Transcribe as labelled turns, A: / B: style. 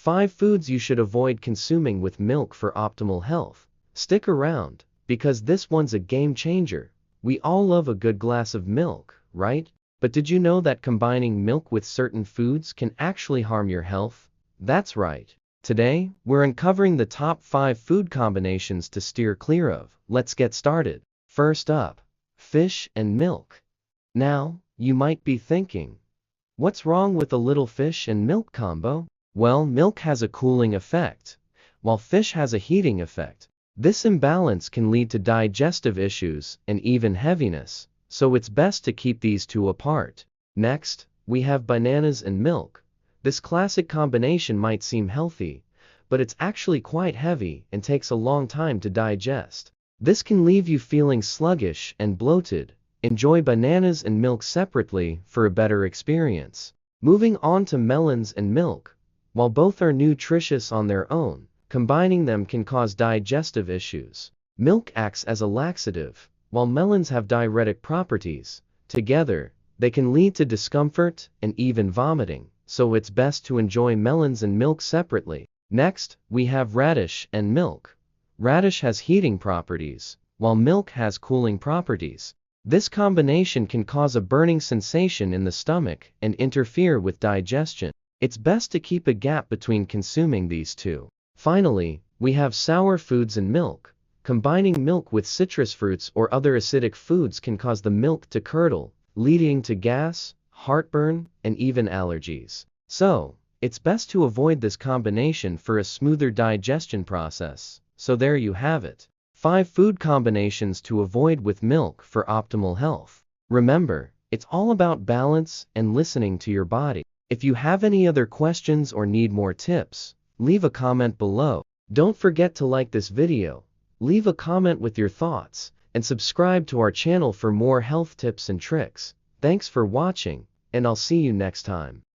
A: 5 foods you should avoid consuming with milk for optimal health. Stick around, because this one's a game changer. We all love a good glass of milk, right? But did you know that combining milk with certain foods can actually harm your health? That's right. Today, we're uncovering the top 5 food combinations to steer clear of. Let's get started. First up, fish and milk. Now, you might be thinking, what's wrong with a little fish and milk combo? Well, milk has a cooling effect, while fish has a heating effect. This imbalance can lead to digestive issues and even heaviness, so it's best to keep these two apart. Next, we have bananas and milk. This classic combination might seem healthy, but it's actually quite heavy and takes a long time to digest. This can leave you feeling sluggish and bloated. Enjoy bananas and milk separately for a better experience. Moving on to melons and milk. While both are nutritious on their own, combining them can cause digestive issues. Milk acts as a laxative, while melons have diuretic properties. Together, they can lead to discomfort and even vomiting, so it's best to enjoy melons and milk separately. Next, we have radish and milk. Radish has heating properties, while milk has cooling properties. This combination can cause a burning sensation in the stomach and interfere with digestion. It's best to keep a gap between consuming these two. Finally, we have sour foods and milk. Combining milk with citrus fruits or other acidic foods can cause the milk to curdle, leading to gas, heartburn, and even allergies. So, it's best to avoid this combination for a smoother digestion process. So there you have it. 5 food combinations to avoid with milk for optimal health. Remember, it's all about balance and listening to your body. If you have any other questions or need more tips, leave a comment below. Don't forget to like this video, leave a comment with your thoughts, and subscribe to our channel for more health tips and tricks. Thanks for watching, and I'll see you next time.